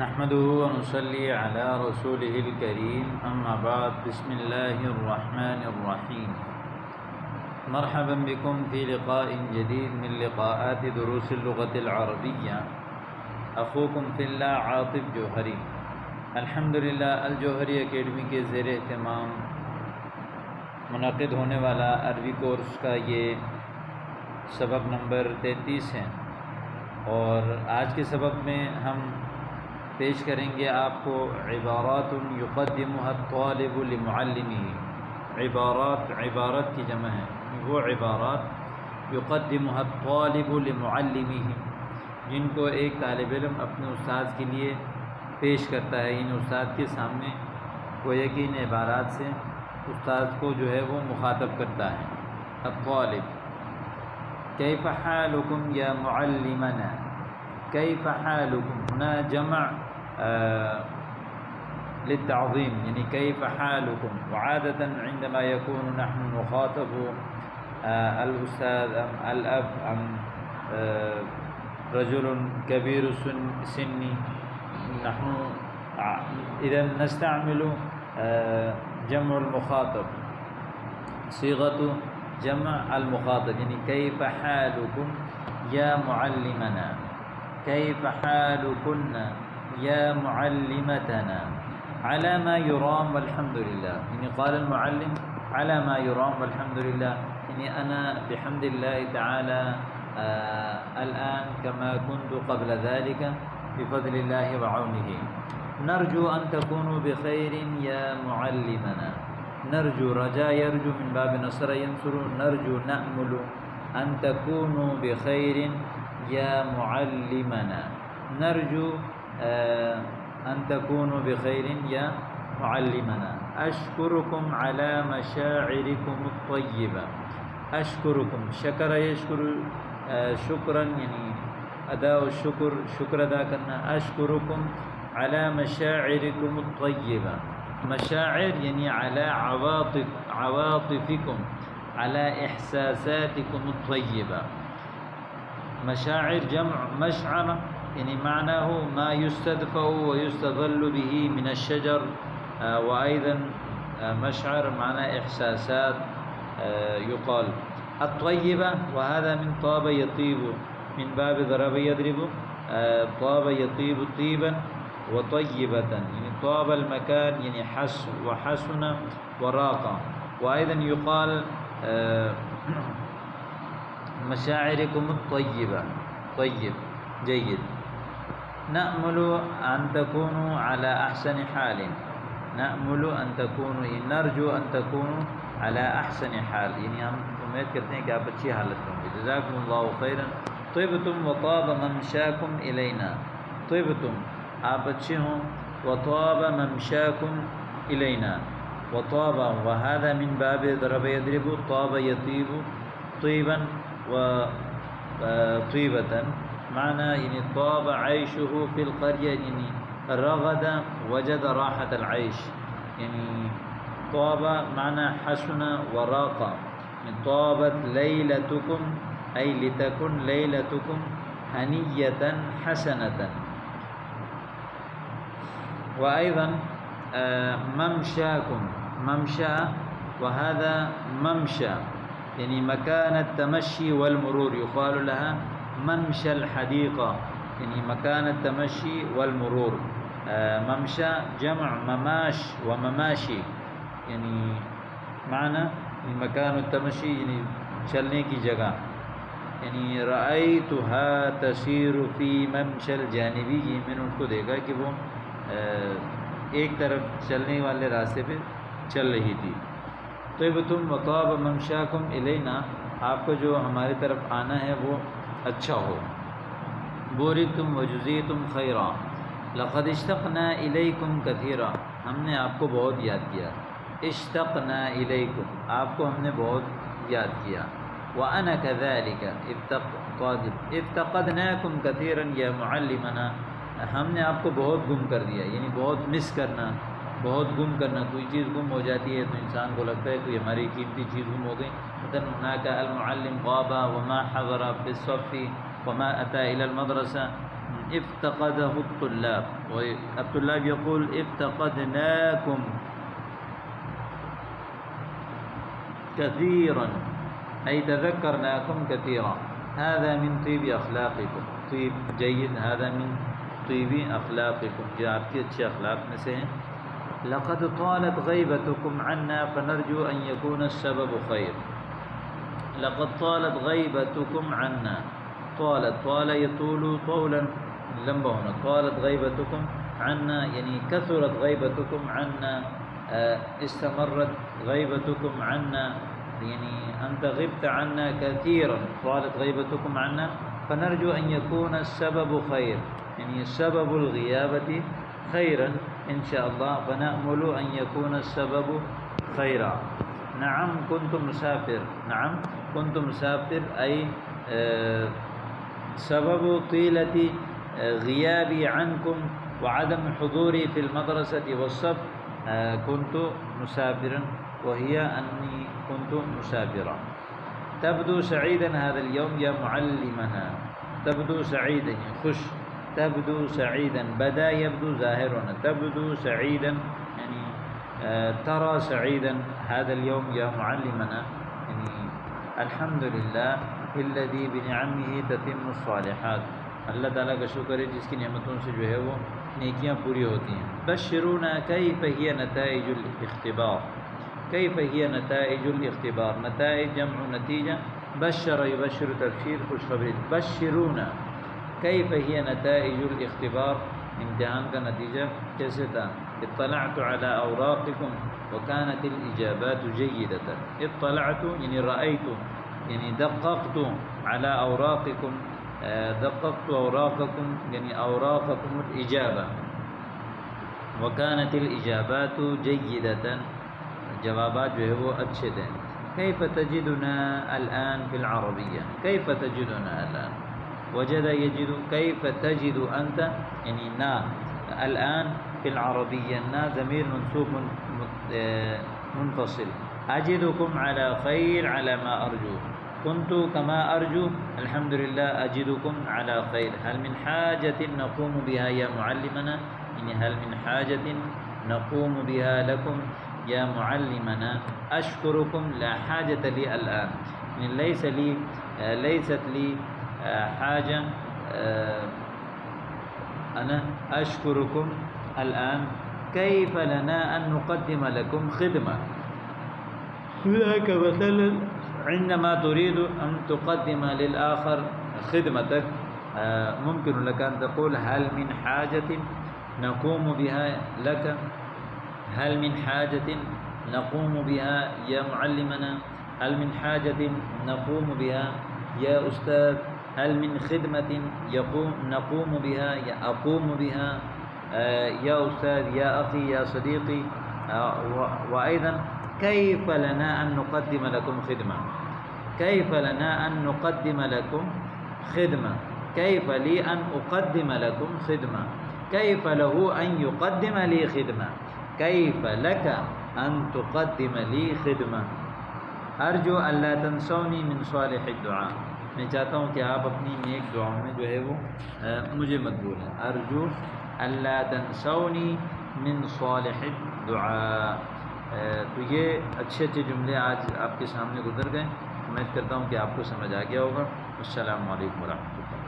نحمده ونصلي على رسوله الكريم اما بعد بسم الله الرحمن الرحيم مرحبا بكم في لقاء جديد من لقاءات دروس اللغة العربية اخوكم في اللہ عاطف جوہری الحمدللہ الجوہری اکیڈمی کے زیر اہتمام منعقد ہونے والا عربی کورس کا یہ سبق نمبر 33 ہے، اور آج کے سبق میں ہم پیش کریں گے آپ کو عبارات یقدمها الطالب لمعلمه۔ عبارت کی جمع ہے، وہ عبارات یقدمها الطالب لمعلمه جن کو ایک طالب علم اپنے استاد کے لیے پیش کرتا ہے، ان استاد کے سامنے گویا کہ ان عبارات سے استاد کو جو ہے وہ مخاطب کرتا ہے۔ الطالب کیف حالکم یا معلمنا، کیف حالکم ہنا جمع للتعظیم، یعنی کیف حالکم، وعادة عندما يكون نحن نخاطب الأستاذ أم الأب أم رجل كبير السن نحن إذا نستعمل جمع المخاطب، صيغة جمع المخاطب، يعني كيف حالكم يا معلمنا، كيف حالكن يا معلمتنا، على ما يرام والحمد لله، يعني قال المعلم على ما يرام والحمد لله، يعني أنا بحمد الله تعالى الآن كما كنت قبل ذلك بفضل الله وعونه، نرجو أن تكونوا بخير يا معلمنا، نرجو رجاء يرجو من باب نصر ينصر، نرجو نأمل أن تكونوا بخير يا معلمنا، نرجو أن تكونوا بخير يا معلمنا، أشكركم على مشاعركم الطيبة، أشكركم شکر یشکر شکرا یعنی اداء الشکر، شکر ادا کرنا، أشكركم على مشاعركم الطيبة، مشاعر یعنی على عواطفكم، على إحساساتكم الطيبة، مشاعر جمع مشعر، یعنی معناه ما يستدفع ويستظل به من الشجر، وأيضا مشعر معنى إحساسات يقال الطيبة، وهذا من طاب يطيب، من باب ضرب يضرب، طاب يطيب طيبا وطيبة، يعني طاب المكان يعني وحسن وراق، وأيضا يقال مشاعركم الطيبة، طيب جيد، نأمل أن تكونوا على أحسن حال، نأمل أن تكونوا، نرجو أن تكونوا على أحسن حال، یعنی ہم امید کرتے ہیں کہ آپ اچھی حالت میں ہوں گے۔ جزاکم اللہ خیرا، طبتم وطاب ممشاکم الینا، طبتم آپ اچھے ہوں، وطاب ممشاکم الینا، وطاب وهذا من باب ضرب يضرب، طاب يطيب طيبا وطيبة، معنى يعني طاب عيشه في القرية، يعني رغد وجد راحة العيش، يعني طاب معنى حسن وراق، يعني طابت ليلتكم أي لتكن ليلتكم هنية حسنة، وأيضا ممشاكم، ممشى وهذا ممشى يعني مكان التمشي والمرور، يقال لها ممشى الحديقة، يعني مكان التمشي والمرور، ممشى جمع مماش ومماشي، یعنی معنی مکان التمشی یعنی چلنے کی جگہ، یعنی رأیتها تسیر فی ممشى الجانبی، میں نے ان کو دیکھا کہ وہ ایک طرف چلنے والے راستے پہ چل رہی تھی۔ طبتم وطاب ممشاکم الینا، آپ کو جو ہماری طرف آنا ہے وہ اچھا ہو۔ بورکتم وجزیتم خیرا، لقد اشتقنا الیکم کثیرا، ہم نے آپ کو بہت یاد کیا، اشتقنا الیکم آپ کو ہم نے بہت یاد کیا، وانا كذلك افتقدناکم کثیرا یا معلمنا، ہم نے آپ کو بہت گم کر دیا، یعنی بہت مس کرنا، بہت گم کرنا، کوئی چیز گم ہو جاتی ہے تو انسان کو لگتا ہے کوئی ہماری قیمتی چیز گم ہو گئی، مثلا هناك المعلم غاب وما حضر في الصف وما أتى إلى المدرسة، افتقده الطلاب، والطلاب يقول افتقدناكم كثيرا أي تذكرناكم كثيرا. هذا من طيب أخلاقكم، طيب جيد، هذا من طيب أخلاقكم، یہ آپ کے اچھے اخلاق میں سے ہیں. لقد طالت غيبتكم عنا فنرجو أن يكون السبب خير. لقد طالت غيبتكم عنا، طالت، طال يطول طولا لمبا ہونا، طالت غيبتكم عنا یعنی كثرت غيبتكم عنا، استمرت غيبتكم عنا يعني أنت غبت عنا كثيرا، طالت غيبتكم عنا فنرجو أن يكون السبب خير، يعني سبب الغيابة خيرا إن شاء الله، فنأمل أن يكون السبب خيرا. نعم كنت مسافر، نعم كنت مسافر أي سبب طيلة غيابي عنكم وعدم حضوري في المدرسة والصف كنت مسافرا، وهي أني كنت مسافرا. تبدو سعيدا هذا اليوم يا معلمنا، تبدو سعيدا خوش، تبدو سعيدا، بدا يبدو ظاهرا، تبدو سعيدا يعني ترى سعيدا هذا اليوم يا معلمنا، يعني الحمد لله الذي بنعمه تتم الصالحات، اللہ تعالیٰ کا شکر ہے جس کی نعمتوں سے جو ہے وہ نیکیاں پوری ہوتی ہیں. بشرونا کیف ہی نتائج الاختبار، کیف ہی نتائج الاختبار، نتائج جمع نتیجہ، بشر یبشر تبشیر خوشخبری، بشرونا کیف ہی نتائج الاختبار، امتحان کا نتیجہ کیسے تھا. اطلعت على اوراقکم وكانت الاجابات جیدة، اطلعت یعنی رأیت یعنی دققت على اوراقکم، دققت اوراقکم یعنی اوراقکم الاجابہ، وكانت الاجابات جیدة جوابات جو ہے وہ اچھے تھے. کیف تجدنا الآن فی العربیہ، کیف تجدنا الآن، وجد یجد، کیف تجد انت یعنی نا، الآن فی العربیہ، نا ضمیر منصوب منفصل، اجدکم علی خیر علی ما ارجو، كنت كما أرجو الحمد لله أجدكم على خير. هل من حاجة نقوم بها يا معلمنا، يعني هل من حاجة نقوم بها لكم يا معلمنا. أشكركم لا حاجة لي الآن، يعني ليست لي حاجة، أنا أشكركم الآن. كيف لنا أن نقدم لكم خدمة، هناك مثلا عندما تريد أن تقدم للآخر خدمتك ممكن لك أن تقول هل من حاجة نقوم بها لك، هل من حاجة نقوم بها يا معلمنا، هل من حاجة نقوم بها يا أستاذ، هل من خدمة نقوم بها يا أقوم بها يا أستاذ يا أخي يا صديقي. وأيضا كيف لنا أن نقدم لكم خدمة، كيف لنا أن نقدم لكم خدمة، كيف لي أن أقدم لكم خدمة، كيف له أن يقدم لي خدمة، كيف لك أن تقدم لي خدمة. أرجو ألا تنسوني من صالح الدعاء، میں چاہتا ہوں کہ آپ اپنی نیک دعاؤں میں جو ہے وہ مجھے مقبول ہیں. أرجو ألا تنسوني من صالح الدعاء. تو یہ اچھے اچھے جملے آج آپ کے سامنے گزر گئے. امید کرتا ہوں کہ آپ کو سمجھ آ گیا ہوگا. السلام علیکم ورحمۃ اللہ.